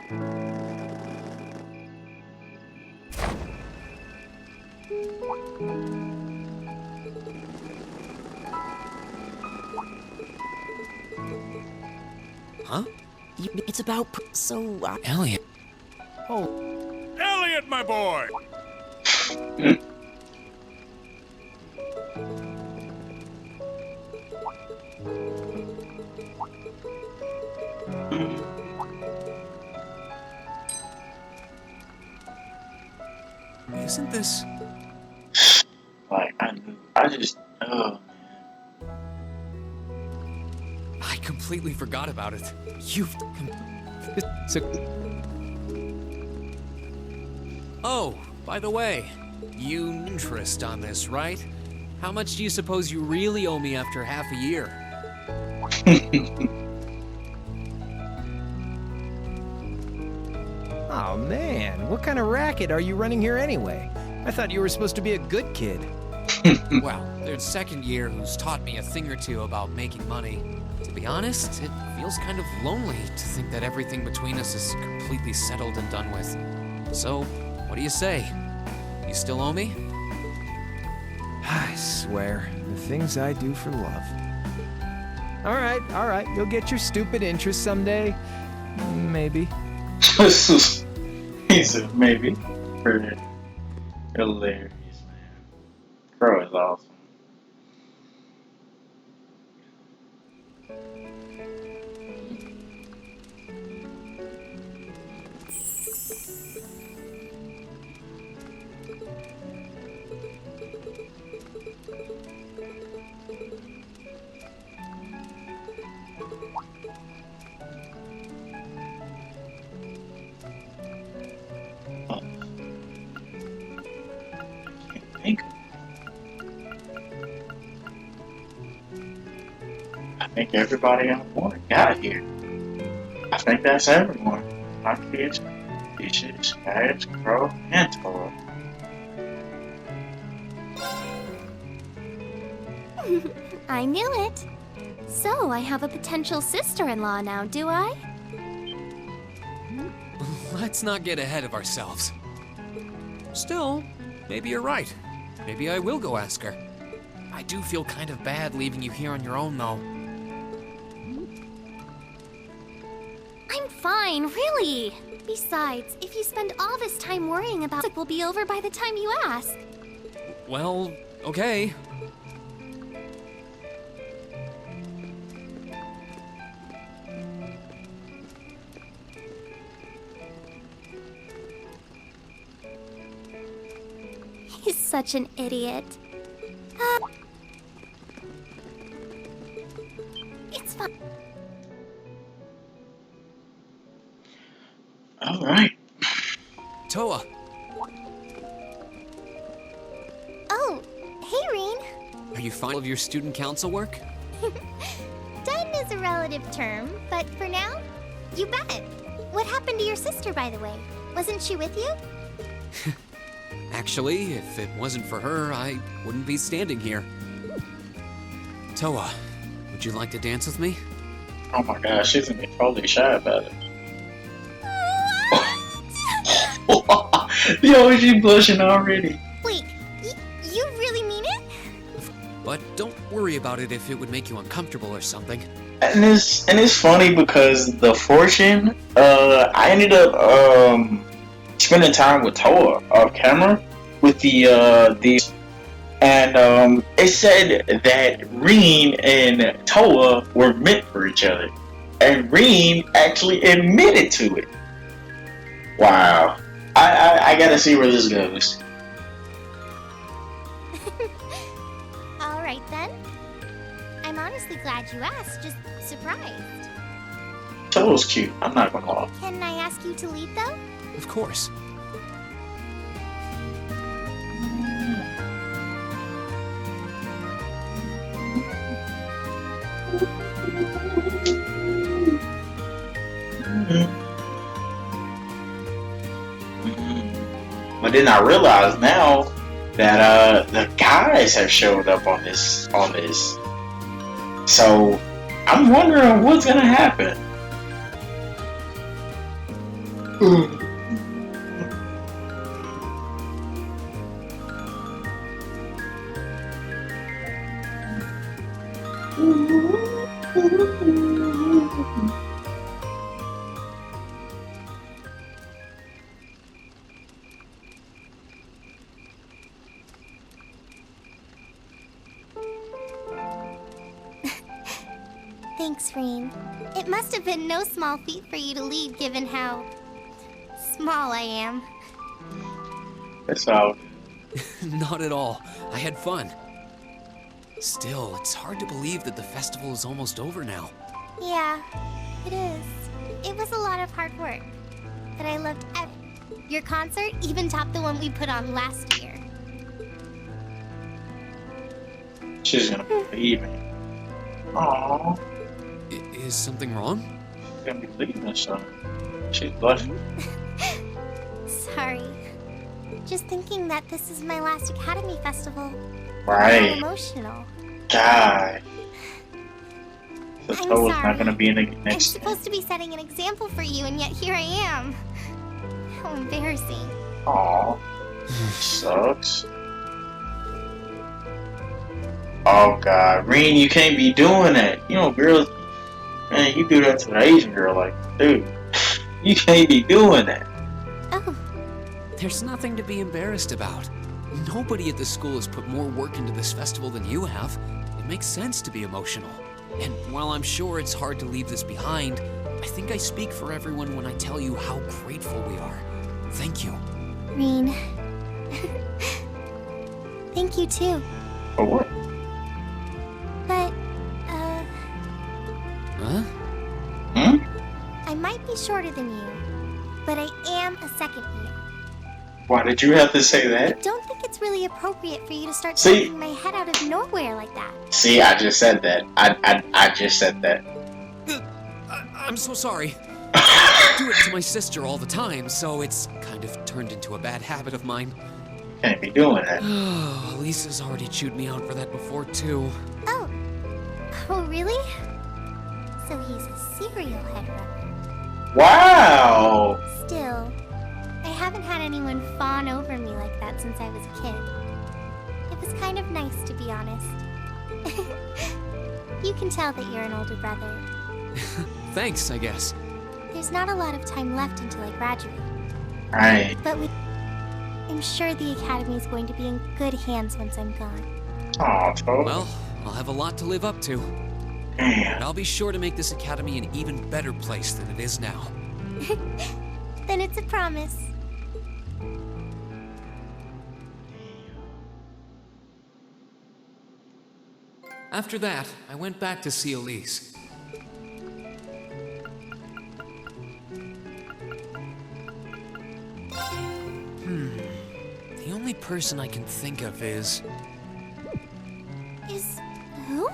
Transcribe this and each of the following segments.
Huh? It's about so Elliot. Oh, Elliot, my boy! Isn't this... Like, I just, oh, I completely forgot about it. You've... So... Oh, by the way, you interest on this, right? How much do you suppose you really owe me after half a year? oh man, what kind of racket are you running here anyway? I thought you were supposed to be a good kid. Well, there's second year who's taught me a thing or two about making money. To be honest, it feels kind of lonely to think that everything between us is completely settled and done with. So, what do you say? You still owe me? I swear, the things I do for love. All right, you'll get your stupid interest someday. Maybe. he said maybe. Pretty hilarious, man. Bro is awesome. I think everybody on board got here. I think that's everyone. My kids, Peaches, Cabbage, Crow, and Toa. I knew it. So, I have a potential sister-in-law now, do I? Let's not get ahead of ourselves. Still, maybe you're right. Maybe I will go ask her. I do feel kind of bad leaving you here on your own, though. I'm fine, really. Besides, if you spend all this time worrying about it, will be over by the time you ask. Well, okay. He's such an idiot. It's fine. Alright. Toa, Oh, hey, Reen. are you fine with your student council work? Done is a relative term, but for now, you bet. What happened to your sister, by the way? Wasn't she with you? Actually, if it wasn't for her, I wouldn't be standing here. Toa, would you like to dance with me? Oh my gosh, she's gonna be totally shy about it. Yo, she blushing already. Wait, you really mean it? But don't worry about it if it would make you uncomfortable or something. And it's funny because the fortune, I ended up spending time with Toa off camera with the and it said that Reen and Toa were meant for each other, and Reen actually admitted to it. Wow, I gotta see where this goes. All right, then. I'm honestly glad you asked, just surprised. Toa's cute. I'm not gonna lie. Can I ask you to lead, though? Of course. But then I realize now that the guys have showed up on this. So I'm wondering what's gonna happen. Thanks, Reen. It must have been no small feat for you to lead, given how small I am. That's all. Not at all. I had fun. Still, it's hard to believe that the festival is almost over now. Yeah, it is. It was a lot of hard work, but I loved your concert even topped the one we put on last year. She's gonna believe me. Aww. Is something wrong? She's gonna be leaving us, so she's blushing. Sorry. Just thinking that this is my last Academy Festival. Right. I'm emotional. God. The I'm Toa's sorry. not gonna be in the I'm next. supposed to be setting an example for you, and yet here I am. How embarrassing. Aw. Sucks. Oh God, Reen, you can't be doing that. You know, girls, man, you do that to an Asian girl, like, dude, you can't be doing that. Oh, There's nothing to be embarrassed about. Nobody at the school has put more work into this festival than you have. It makes sense to be emotional. And while I'm sure it's hard to leave this behind, I think I speak for everyone when I tell you how grateful we are. Thank you. Reen. Thank you too. For what? But, Huh? Hmm? I might be shorter than you, but I am a second year. Why did you have to say I that? don't think it's really appropriate for you to start See? taking my head out of nowhere like that. See, I just said that. I just said that. I'm so sorry. I do it to my sister all the time, so it's kind of turned into a bad habit of mine. Can't be doing that. Lisa's already chewed me out for that before, too. Oh. Oh, really? So he's a serial head rubber. Wow. Still, I haven't had anyone fawn over me like that since I was a kid. It was kind of nice, to be honest. You can tell that you're an older brother. Thanks, I guess. There's not a lot of time left until I graduate, Right. but I'm sure the Academy is going to be in good hands once I'm gone. Aw, Toa. Well, I'll have a lot to live up to. Man. And I'll be sure to make this academy an even better place than it is now. Then it's a promise. After that, I went back to see Elise. The only person I can think of is... Is... who?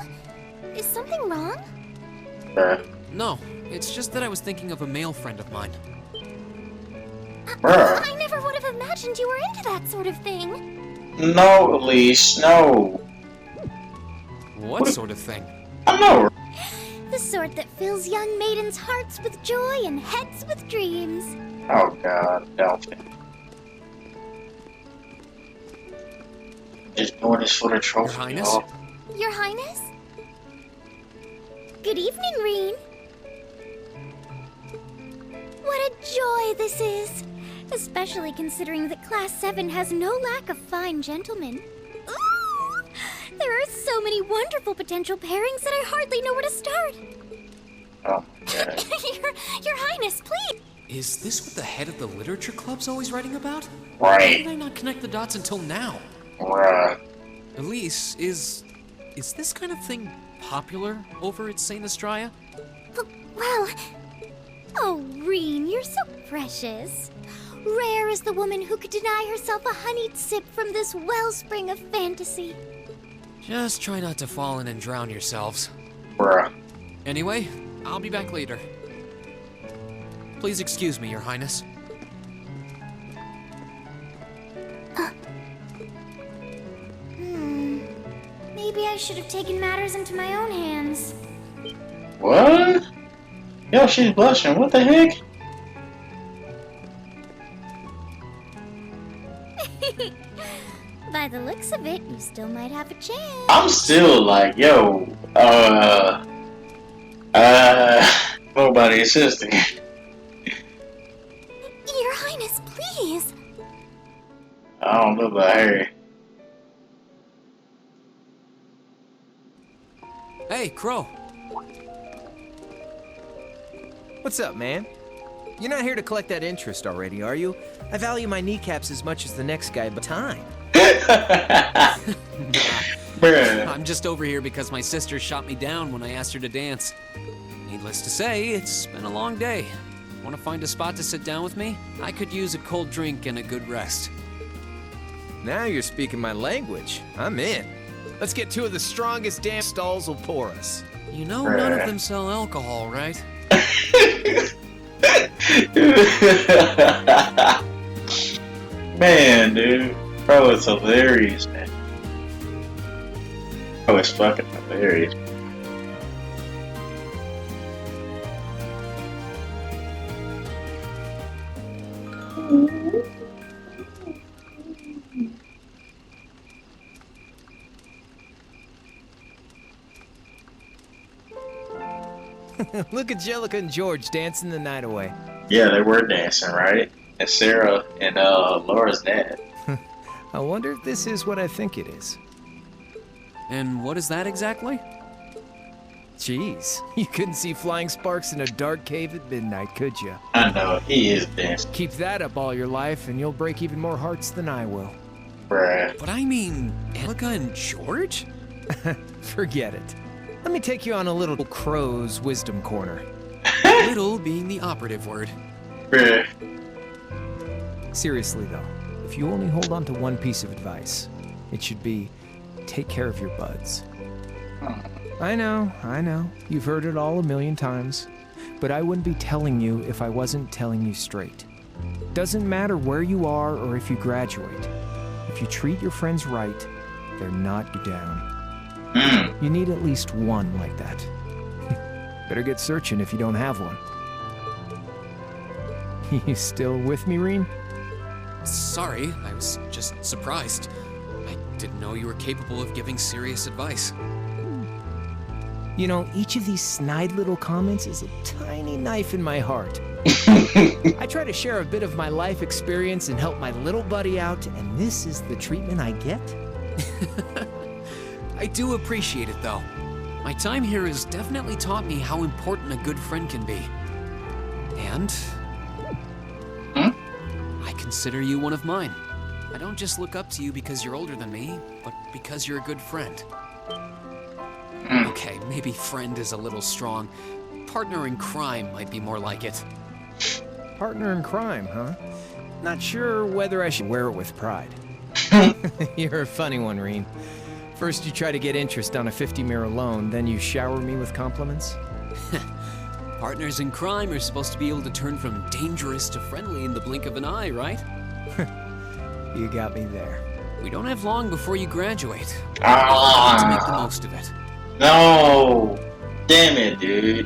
Is something wrong? No, it's just that I was thinking of a male friend of mine. Bruh. I never would have imagined you were into that sort of thing. No, Elise, no. What sort of thing? I know. The sort that fills young maidens' hearts with joy and heads with dreams. Oh God, Delphin. Just doing this for the trophy. Your Highness? y'all. Your Highness? Good evening, Reen. What a joy this is! Especially considering that Class 7 has no lack of fine gentlemen. Ooh! There are so many wonderful potential pairings that I hardly know where to start. Oh yeah. Your Highness, please! Is this what the head of the literature club's always writing about? How Right. did I not connect the dots until now? Bruh. Elise, is this kind of thing popular over at St. Estrella? Well... Oh, Reen, you're so precious. Rare is the woman who could deny herself a honeyed sip from this wellspring of fantasy. Just try not to fall in and drown yourselves. Bruh. Anyway, I'll be back later. Please excuse me, Your Highness. Maybe I should have taken matters into my own hands. What? Yo, she's blushing. What the heck? the looks of it, you still might have a chance. I'm still like, yo, what about his sister? Your Highness, please. I don't know about her. Hey, Crow. What's up, man? You're not here to collect that interest already, are you? I value my kneecaps as much as the next guy, but time. Bruh. I'm just over here because my sister shot me down when I asked her to dance. Needless to say, it's been a long day. Want to find a spot to sit down with me? I could use a cold drink and a good rest. Now you're speaking my language. I'm in. Let's get two of the strongest damn stalls will pour us. You know, none of them sell alcohol, right? Man, dude. Bro, it's hilarious, man. Bro, it's fucking hilarious. Look at Jellica and George dancing the night away. Yeah, they were dancing, right? And Sarah and Laura's dad. I wonder if this is what I think it is. And what is that exactly? Jeez, you couldn't see flying sparks in a dark cave at midnight, could you? I know, he is dancing, Keep that up all your life, and you'll break even more hearts than I will. bruh. But I mean, Angelica and George? Forget it. Let me take you on a little crow's wisdom corner. Little being the operative word. Bruh. Seriously, though, if you only hold on to one piece of advice, it should be take care of your buds. I know. You've heard it all a million times. But I wouldn't be telling you if I wasn't telling you straight. Doesn't matter where you are or if you graduate. If you treat your friends right, they'll knock you down. You need at least one like that. Better get searching if you don't have one. You still with me, Reen? Sorry, I was just surprised. I didn't know you were capable of giving serious advice. You know, each of these snide little comments is a tiny knife in my heart. I try to share a bit of my life experience and help my little buddy out, and this is the treatment I get? I do appreciate it, though. My time here has definitely taught me how important a good friend can be. And I consider you one of mine. I don't just look up to you because you're older than me, but because you're a good friend. Okay, maybe friend is a little strong. Partner in crime might be more like it. Partner in crime, huh? Not sure whether I should wear it with pride. You're a funny one, Reen. First you try to get interest on a 50-mirror loan, then you shower me with compliments? Partners in crime are supposed to be able to turn from dangerous to friendly in the blink of an eye, right? You got me there. We don't have long before you graduate. Need to make the most of it. No. Damn it, dude.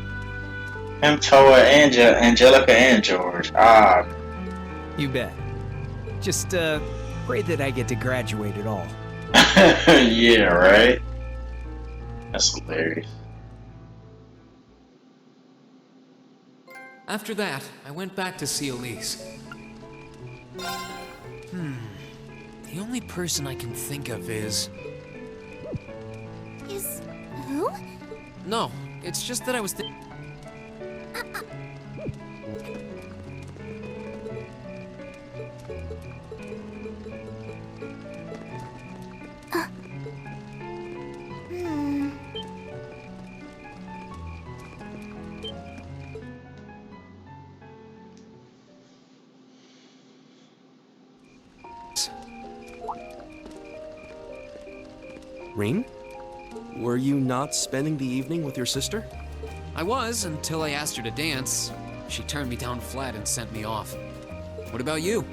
Him, Toa, Angelica, and George. You bet. Just, pray that I get to graduate at all. Yeah, right? That's hilarious. After that, I went back to see Elise. The only person I can think of is... Is who? No, it's just that I was Reen? Were you not spending the evening with your sister? I was, until I asked her to dance. She turned me down flat and sent me off. What about you?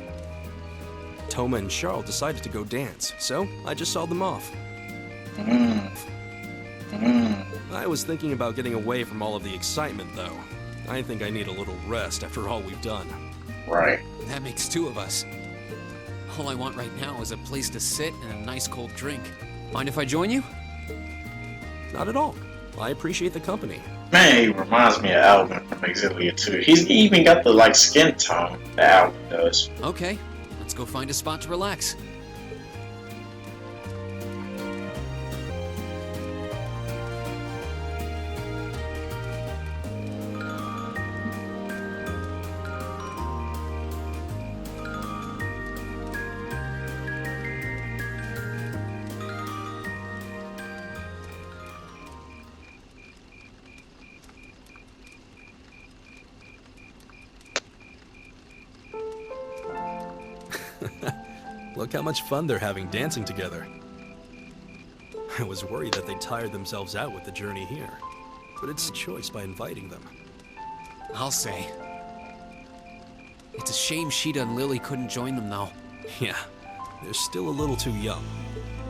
Toma and Charles decided to go dance, so I just saw them off. I was thinking about getting away from all of the excitement, though. I think I need a little rest after all we've done. Right. That makes two of us. All I want right now is a place to sit and a nice cold drink. Mind if I join you? Not at all. I appreciate the company. Man, he reminds me of Alvin from Exilia 2. He even got the like skin tone that Alvin does. Okay, let's go find a spot to relax. Look how much fun they're having dancing together. I was worried that they tired themselves out with the journey here, but it's a choice by inviting them. I'll say. It's a shame Sheeta and Lily couldn't join them, though. Yeah, they're still a little too young,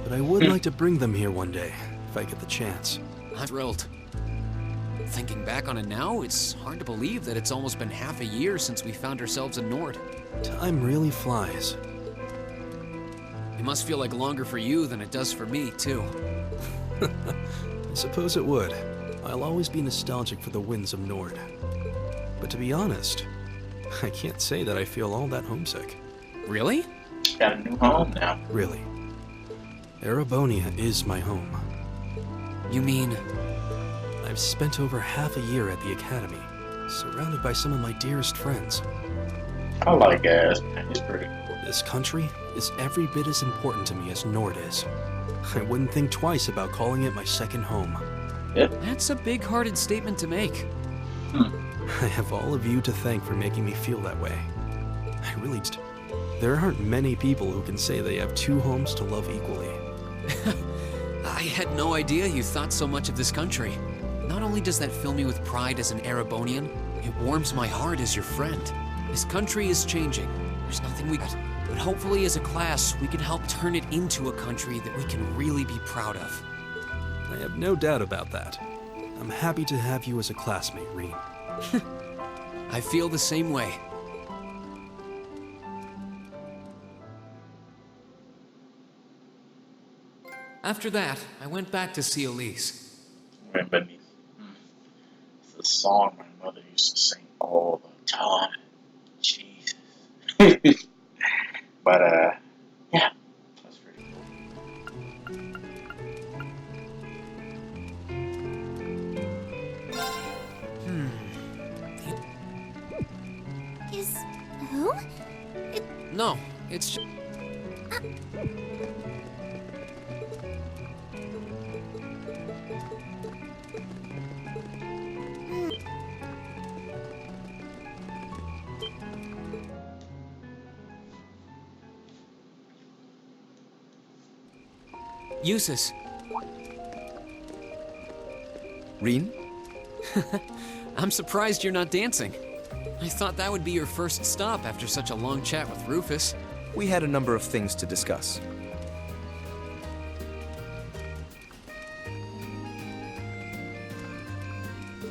but I would like to bring them here one day, if I get the chance. I'm thrilled. Thinking back on it now, it's hard to believe that it's almost been half a year since we found ourselves in Nord. Time really flies. It must feel like longer for you than it does for me, too. I suppose it would. I'll always be nostalgic for the winds of Nord. But to be honest, I can't say that I feel all that homesick. Really? Got a new home now. Really. Erebonia is my home. You mean... I've spent over half a year at the academy, surrounded by some of my dearest friends. I like Gas, man. He's pretty cool. This country is every bit as important to me as Nord is. I wouldn't think twice about calling it my second home. That's a big-hearted statement to make. I have all of you to thank for making me feel that way. I really... There aren't many people who can say they have two homes to love equally. I had no idea you thought so much of this country. Not only does that fill me with pride as an Erebonian, it warms my heart as your friend. This country is changing. There's nothing we got. But hopefully as a class, we can help turn it into a country that we can really be proud of. I have no doubt about that. I'm happy to have you as a classmate, Rean. I feel the same way. After that, I went back to see Elise. Remember me? It's a song my mother used to sing all the time. Jesus. But, yeah. That's pretty cool. Is who? No, it's... Eustace. Rean? I'm surprised you're not dancing. I thought that would be your first stop after such a long chat with Rufus. We had a number of things to discuss.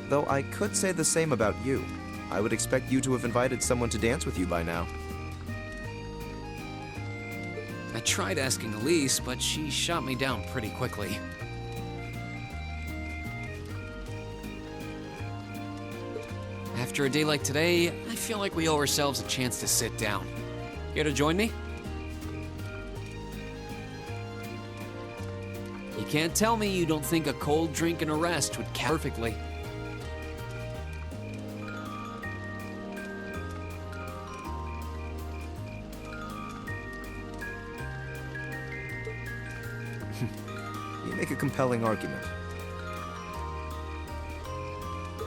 Though I could say the same about you. I would expect you to have invited someone to dance with you by now. I tried asking Elise, but she shot me down pretty quickly. After a day like today, I feel like we owe ourselves a chance to sit down. Care to join me? You can't tell me you don't think a cold drink and a rest would count perfectly. You make a compelling argument.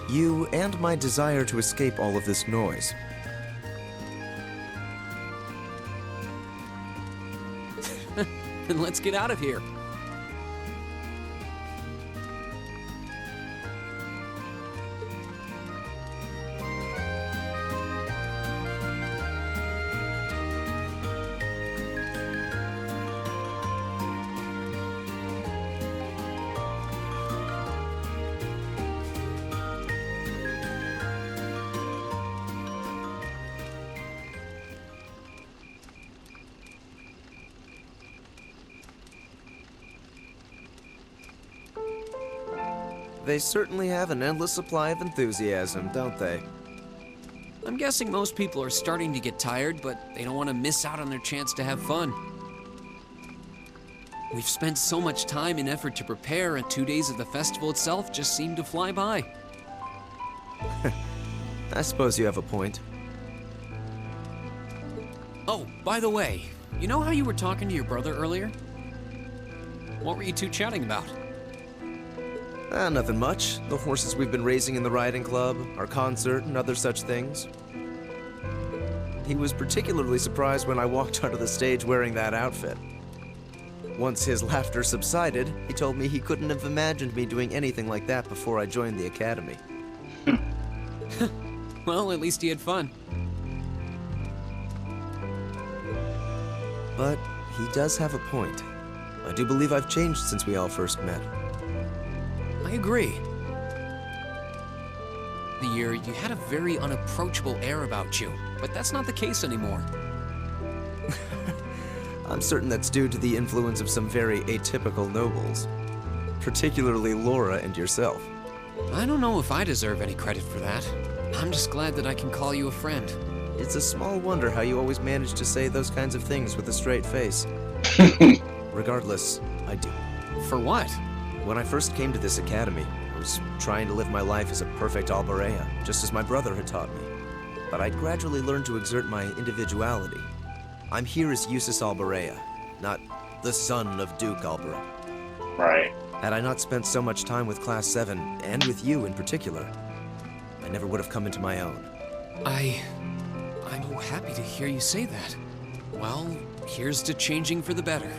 You and my desire to escape all of this noise. Then let's get out of here. They certainly have an endless supply of enthusiasm, don't they? I'm guessing most people are starting to get tired, but they don't want to miss out on their chance to have fun. We've spent so much time and effort to prepare, and 2 days of the festival itself just seemed to fly by. I suppose you have a point. Oh, by the way, you know how you were talking to your brother earlier? What were you two chatting about? Nothing much. The horses we've been raising in the riding club, our concert, and other such things. He was particularly surprised when I walked onto the stage wearing that outfit. Once his laughter subsided, he told me he couldn't have imagined me doing anything like that before I joined the academy. Well, at least he had fun. But he does have a point. I do believe I've changed since we all first met. I agree. The year, you had a very unapproachable air about you, but that's not the case anymore. I'm certain that's due to the influence of some very atypical nobles. Particularly Laura and yourself. I don't know if I deserve any credit for that. I'm just glad that I can call you a friend. It's a small wonder how you always manage to say those kinds of things with a straight face. Regardless, I do. For what? When I first came to this academy, I was trying to live my life as a perfect Alborea, just as my brother had taught me. But I'd gradually learned to exert my individuality. I'm here as Eustace Alborea, not the son of Duke Albora. Right. Had I not spent so much time with Class 7, and with you in particular, I never would have come into my own. I'm happy to hear you say that. Well, here's to changing for the better.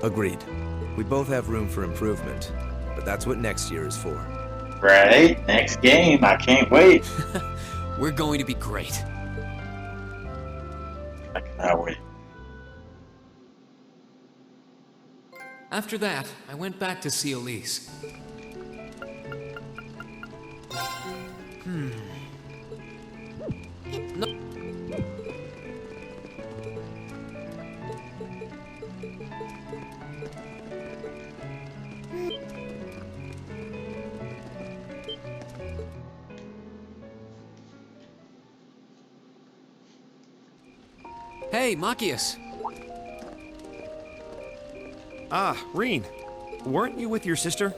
Agreed. We both have room for improvement, but that's what next year is for. Right. Next game. I can't wait. We're going to be great. I cannot wait. After that, I went back to see Elise. No. Hey, Machias. Ah, Reen. Weren't you with your sister?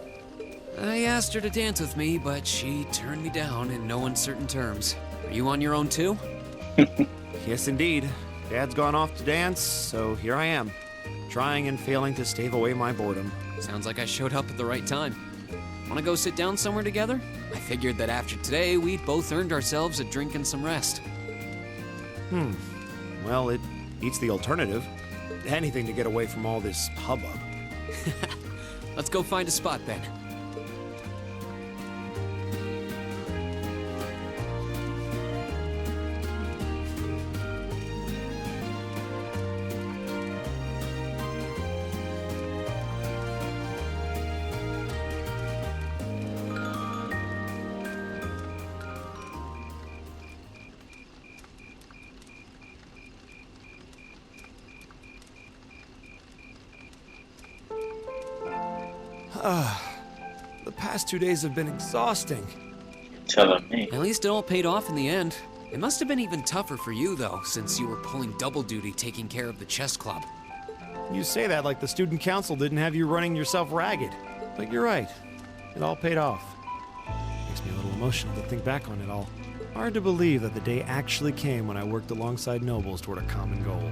I asked her to dance with me, but she turned me down in no uncertain terms. Are you on your own too? Yes, indeed. Dad's gone off to dance, so here I am, trying and failing to stave away my boredom. Sounds like I showed up at the right time. Wanna go sit down somewhere together? I figured that after today, we'd both earned ourselves a drink and some rest. Well, it beats the alternative. Anything to get away from all this hubbub. Let's go find a spot then. The past 2 days have been exhausting. Telling me. At least it all paid off in the end. It must have been even tougher for you, though, since you were pulling double duty taking care of the chess club. You say that like the student council didn't have you running yourself ragged. But you're right. It all paid off. Makes me a little emotional to think back on it all. Hard to believe that the day actually came when I worked alongside nobles toward a common goal.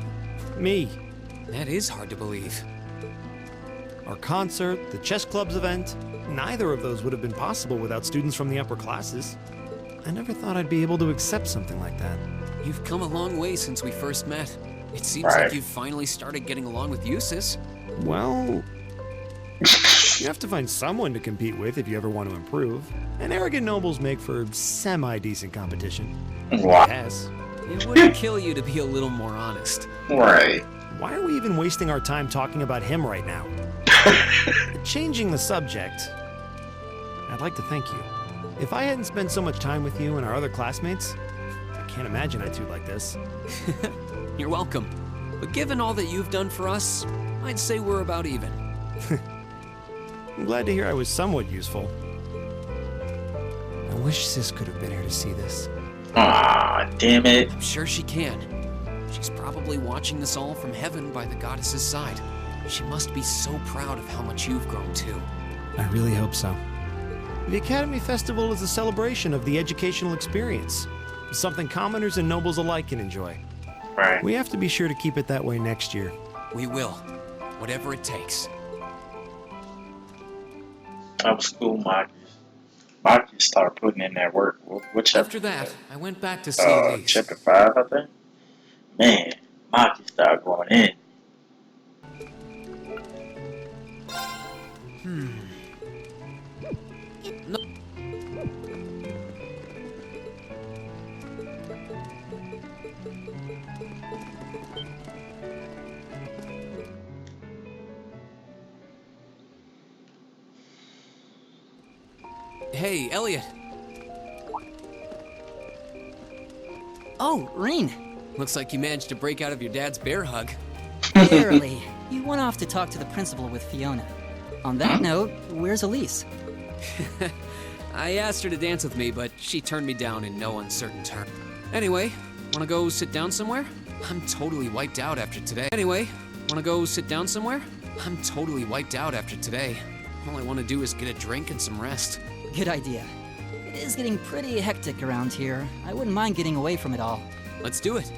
Me. That is hard to believe. Our concert, the chess club's event, neither of those would have been possible without students from the upper classes. I never thought I'd be able to accept something like that. You've come a long way since we first met. It seems Right. like you've finally started getting along with Eustace. Well, you have to find someone to compete with if you ever want to improve. And arrogant nobles make for semi-decent competition. Wow. Yes. It wouldn't kill you to be a little more honest. Right. Why are we even wasting our time talking about him right now? Changing the subject, I'd like to thank you. If I hadn't spent so much time with you and our other classmates, I can't imagine I'd do like this. You're welcome. But given all that you've done for us, I'd say we're about even. I'm glad to hear I was somewhat useful. I wish Sis could have been here to see this. Ah, damn it. I'm sure she can. She's probably watching this all from heaven by the goddess's side. She must be so proud of how much you've grown too. I really hope so. The Academy Festival is a celebration of the educational experience, something commoners and nobles alike can enjoy. Right. We have to be sure to keep it that way next year. We will. Whatever it takes. That was cool, Maki. Maki started putting in that work. What chapter? After that, I went back to see Elise. Chapter 5, I think. Man, Maki started going in. No. Hey, Elliot. Oh, Reen. Looks like you managed to break out of your dad's bear hug. Barely. You went off to talk to the principal with Fiona. On that note, where's Elise? I asked her to dance with me, but she turned me down in no uncertain terms. Anyway, wanna go sit down somewhere? I'm totally wiped out after today. I'm totally wiped out after today. All I want to do is get a drink and some rest. Good idea. It is getting pretty hectic around here. I wouldn't mind getting away from it all. Let's do it.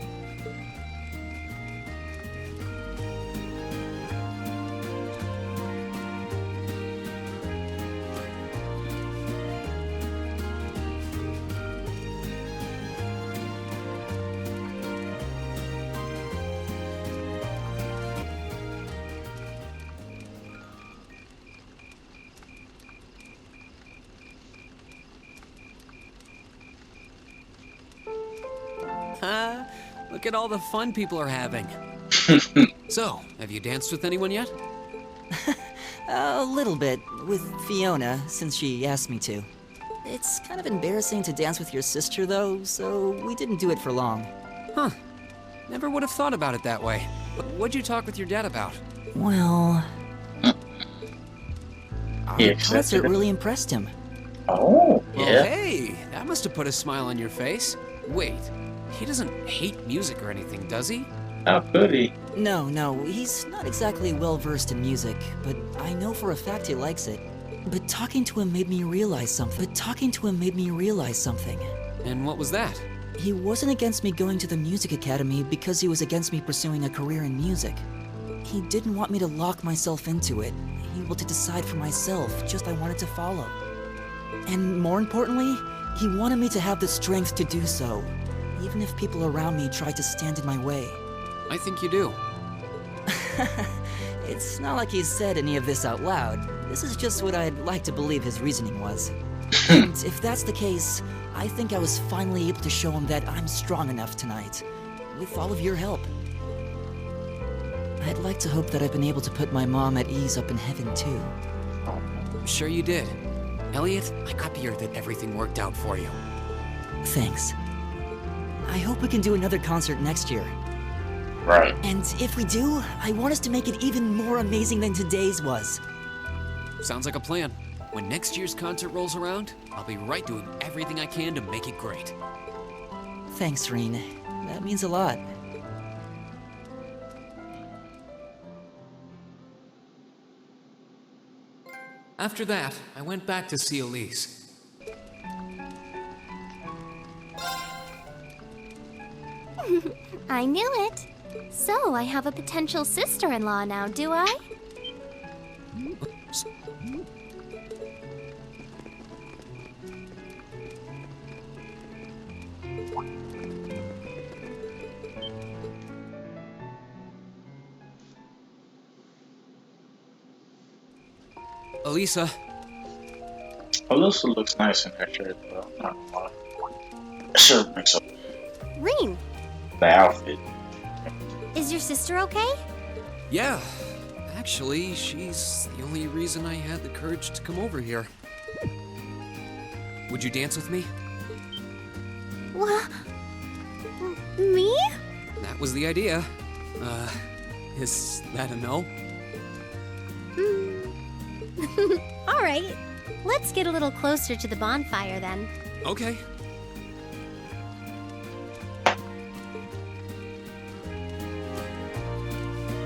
Look at all the fun people are having. So, have you danced with anyone yet? A little bit, with Fiona, since she asked me to. It's kind of embarrassing to dance with your sister, though, so we didn't do it for long. Huh. Never would have thought about it that way. What'd you talk with your dad about? Well... He Our concert accepted it. really impressed him. Oh, Well, yeah. hey, that must have put a smile on your face. Wait, he doesn't hate music or anything, does he? How could he? No, he's not exactly well-versed in music, but I know for a fact he likes it. But talking to him made me realize something. And what was that? He wasn't against me going to the music academy because he was against me pursuing a career in music. He didn't want me to lock myself into it. He wanted to decide for myself, just I wanted to follow. And more importantly, he wanted me to have the strength to do so, even if people around me tried to stand in my way. I think you do. It's not like he said any of this out loud. This is just what I'd like to believe his reasoning was. And if that's the case, I think I was finally able to show him that I'm strong enough tonight, with all of your help. I'd like to hope that I've been able to put my mom at ease up in heaven, too. I'm sure you did. Elliot, I got to hear that everything worked out for you. Thanks. I hope we can do another concert next year. Right. And if we do, I want us to make it even more amazing than today's was. Sounds like a plan. When next year's concert rolls around, I'll be right doing everything I can to make it great. Thanks, Reen. That means a lot. After that, I went back to see Elise. I knew it. So, I have a potential sister-in-law now, do I? Elisa, Alyssa looks nice in her shirt, though. Not gonna lie. Shirt makes up Reen, the outfit. is your sister okay? yeah. Actually, she's the only reason I had the courage to come over here. Would you dance with me? What? Me? That was the idea. Is that a no? All right, let's get a little closer to the bonfire then. Okay.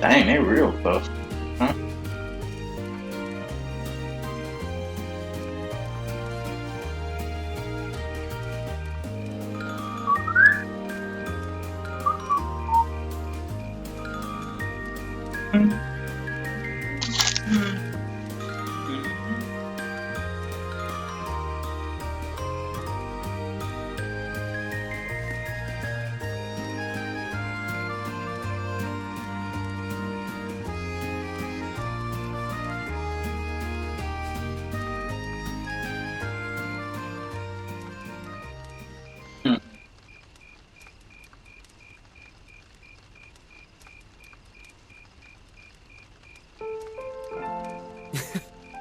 Dang, they real close. Huh?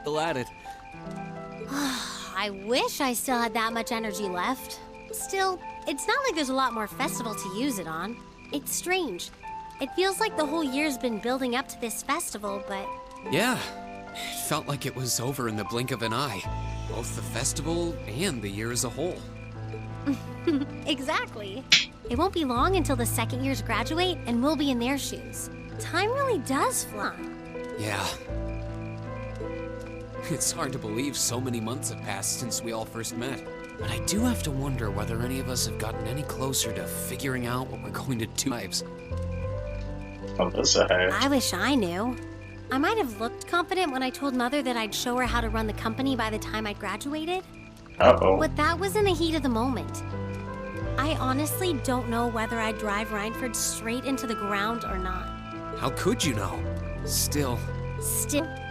Still at it. I wish I still had that much energy left. Still, it's not like there's a lot more festival to use it on. It's strange. It feels like the whole year's been building up to this festival, but... Yeah. It felt like it was over in the blink of an eye. Both the festival and the year as a whole. Exactly. It won't be long until the second years graduate and we'll be in their shoes. Time really does fly. Yeah. It's hard to believe so many months have passed since we all first met. But I do have to wonder whether any of us have gotten any closer to figuring out what we're going to do. Oh, that's a high. I wish I knew. I might have looked confident when I told Mother that I'd show her how to run the company by the time I graduated. Uh-oh. But that was in the heat of the moment. I honestly don't know whether I'd drive Rhineford straight into the ground or not. How could you know? Still,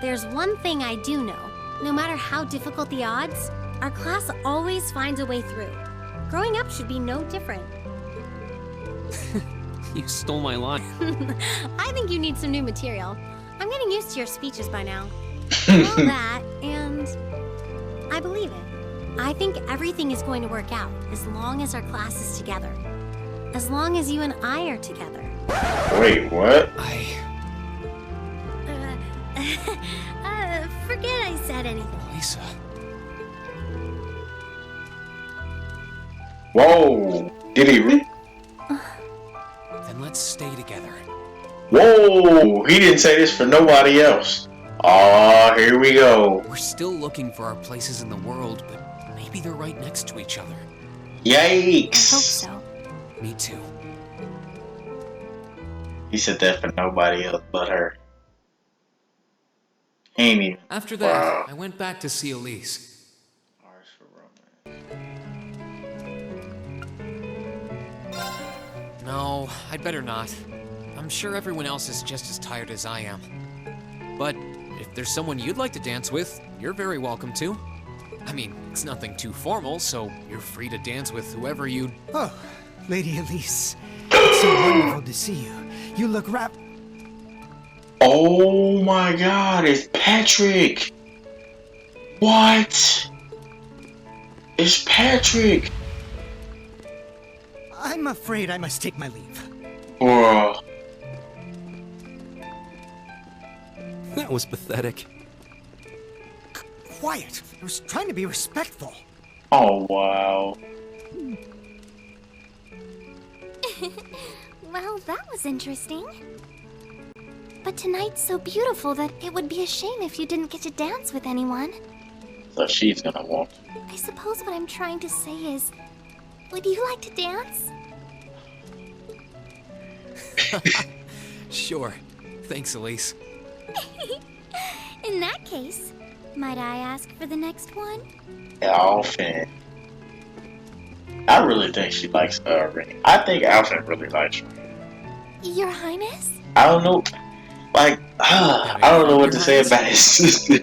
There's one thing I do know. No matter how difficult the odds, our class always finds a way through. Growing up should be no different. you stole my line. I think you need some new material. I'm getting used to your speeches by now. All that, and I believe it. I think everything is going to work out as long as our class is together. As long as you and I are together. Wait, what? Forget I said anything. Lisa. Whoa! Did he really? Then let's stay together. Whoa! He didn't say this for nobody else. Aw, here we go. We're still looking for our places in the world, but maybe they're right next to each other. Yikes! I hope so. Me too. He said that for nobody else but her. Ain't even. After that, Wow. I went back to see Elise. No, I'd better not. I'm sure everyone else is just as tired as I am. But if there's someone you'd like to dance with, you're very welcome to. I mean, it's nothing too formal, so you're free to dance with whoever you'd... Oh, Lady Elise. It's so wonderful to see you. You look Oh my god, it's Patrick! What? It's Patrick! I'm afraid I must take my leave. Bruh. That was pathetic. Quiet. I was trying to be respectful. Oh wow. Well, that was interesting. But tonight's so beautiful that it would be a shame if you didn't get to dance with anyone. So she's gonna want to. I suppose what I'm trying to say is, would you like to dance? Sure. Thanks, Elise. In that case, might I ask for the next one? Alphen. I really think she likes Ring. I think Alphen really likes her. Your Highness? I don't know. Like, I don't know what to say about his sister.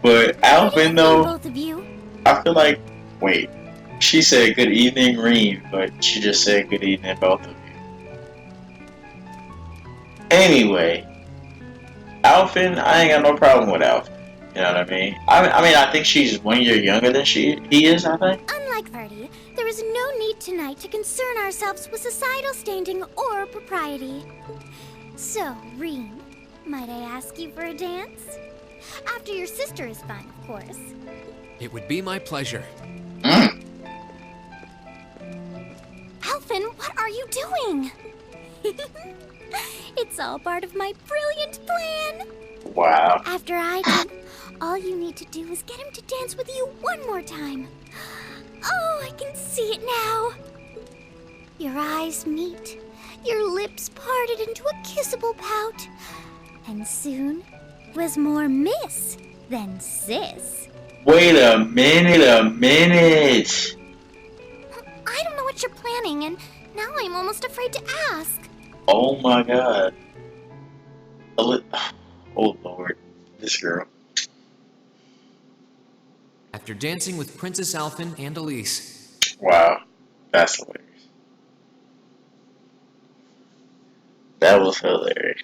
But Alphen, though, Both of you. I feel like, wait, she said good evening, Reem, but she just said good evening, both of you. Anyway, Alphen, I ain't got no problem with Alphen. You know what I mean? I mean, I think she's 1 year younger than he is, I think. Unlike Verdi, there is no need tonight to concern ourselves with societal standing or propriety. So, Reem, might I ask you for a dance? After your sister is fine, of course. It would be my pleasure. Alvin, what are you doing? It's all part of my brilliant plan. Wow. After I do, all you need to do is get him to dance with you one more time. Oh, I can see it now. Your eyes meet, your lips parted into a kissable pout, and soon it was more miss than sis. Wait a minute, I don't know what you're planning, and now I'm almost afraid to ask. Oh my god. Oh lord, this girl. After dancing with Princess Alphen and Elise. Wow, that's hilarious. That was hilarious.